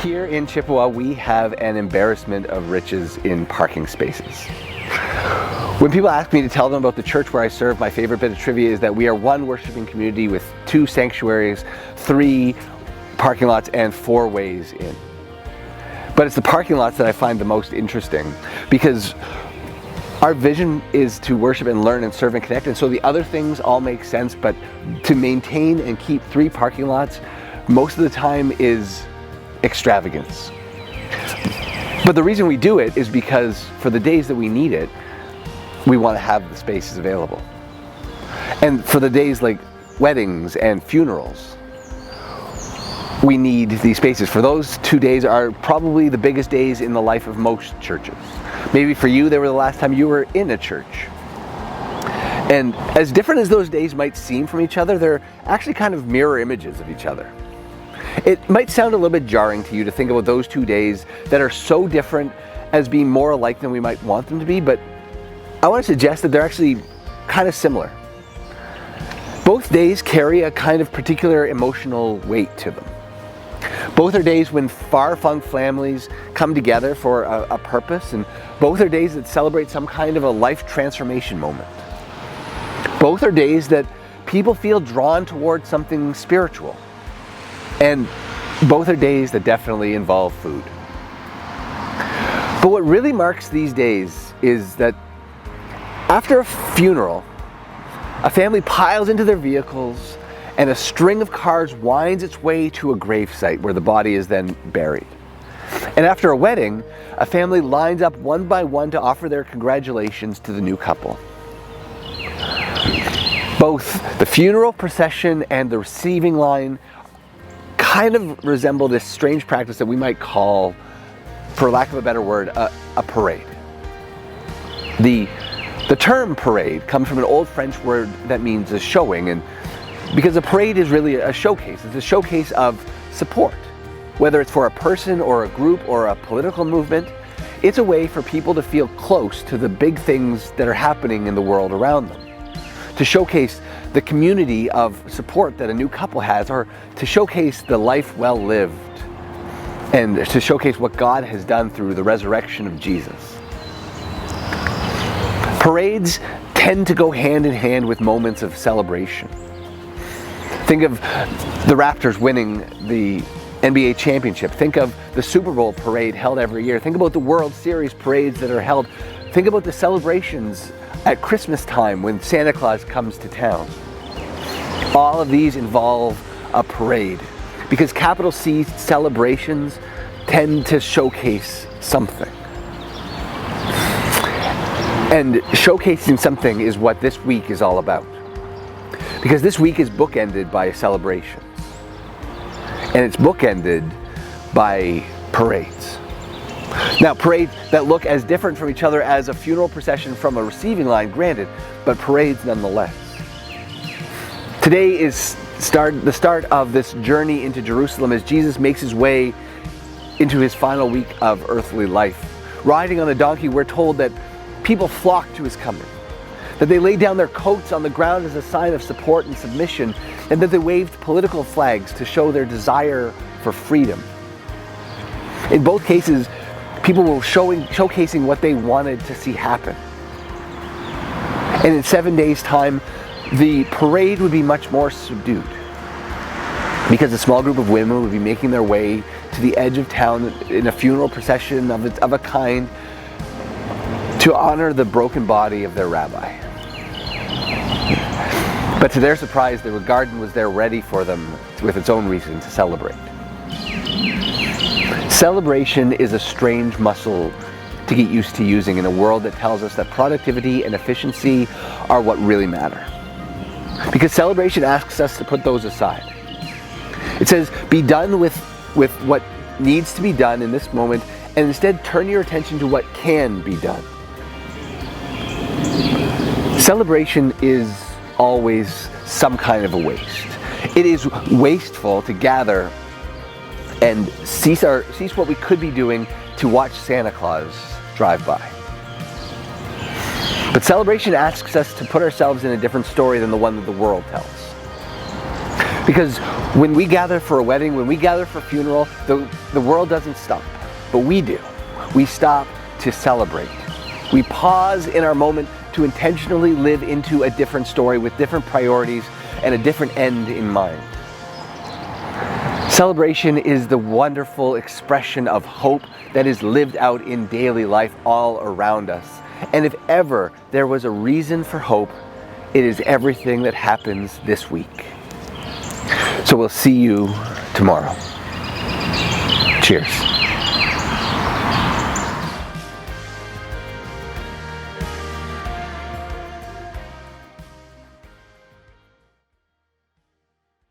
Here in Chippawa, we have an embarrassment of riches in parking spaces. When people ask me to tell them about the church where I serve, my favorite bit of trivia is that we are one worshiping community with 2 sanctuaries, 3 parking lots, and 4 ways in. But it's the parking lots that I find the most interesting, because our vision is to worship and learn and serve and connect, and so the other things all make sense, but to maintain and keep 3 parking lots most of the time is extravagance. But the reason we do it is because for the days that we need it, we want to have the spaces available. And for the days like weddings and funerals, we need these spaces. For those 2 days are probably the biggest days in the life of most churches. Maybe for you, they were the last time you were in a church. And as different as those days might seem from each other, they're actually kind of mirror images of each other. It might sound a little bit jarring to you to think about those 2 days that are so different as being more alike than we might want them to be, but I want to suggest that they're actually kind of similar. Both days carry a kind of particular emotional weight to them. Both are days when far-flung families come together for a purpose, and both are days that celebrate some kind of a life transformation moment. Both are days that people feel drawn towards something spiritual. And both are days that definitely involve food. But what really marks these days is that after a funeral, a family piles into their vehicles and a string of cars winds its way to a gravesite where the body is then buried. And after a wedding, a family lines up one by one to offer their congratulations to the new couple. Both the funeral procession and the receiving line kind of resemble this strange practice that we might call, for lack of a better word, a parade. The term parade comes from an old French word that means a showing, and because a parade is really a showcase. It's a showcase of support. Whether it's for a person or a group or a political movement, it's a way for people to feel close to the big things that are happening in the world around them. To showcase the community of support that a new couple has, or to showcase the life well lived, and to showcase what God has done through the resurrection of Jesus. Parades tend to go hand in hand with moments of celebration. Think of the Raptors winning the NBA championship. Think of the Super Bowl parade held every year. Think about the World Series parades that are held. Think about the celebrations at Christmas time when Santa Claus comes to town. All of these involve a parade because capital C celebrations tend to showcase something. And showcasing something is what this week is all about. Because this week is bookended by celebrations. And it's bookended by parades. Now, parades that look as different from each other as a funeral procession from a receiving line, granted, but parades nonetheless. Today is the start of this journey into Jerusalem as Jesus makes his way into his final week of earthly life. Riding on a donkey, we're told that people flock to his coming, that they laid down their coats on the ground as a sign of support and submission, and that they waved political flags to show their desire for freedom. In both cases, people were showcasing what they wanted to see happen. And in 7 days' time, the parade would be much more subdued, because a small group of women would be making their way to the edge of town in a funeral procession of a kind to honor the broken body of their rabbi. But to their surprise, the garden was there ready for them with its own reason to celebrate. Celebration is a strange muscle to get used to using in a world that tells us that productivity and efficiency are what really matter. Because celebration asks us to put those aside. It says, be done with what needs to be done in this moment, and instead turn your attention to what can be done. Celebration is always some kind of a waste. It is wasteful to gather and cease what we could be doing to watch Santa Claus drive by. But celebration asks us to put ourselves in a different story than the one that the world tells. Because when we gather for a wedding, when we gather for a funeral, the world doesn't stop, but we do. We stop to celebrate. We pause in our moment to intentionally live into a different story with different priorities and a different end in mind. Celebration is the wonderful expression of hope that is lived out in daily life all around us. And if ever there was a reason for hope, it is everything that happens this week. So we'll see you tomorrow. Cheers.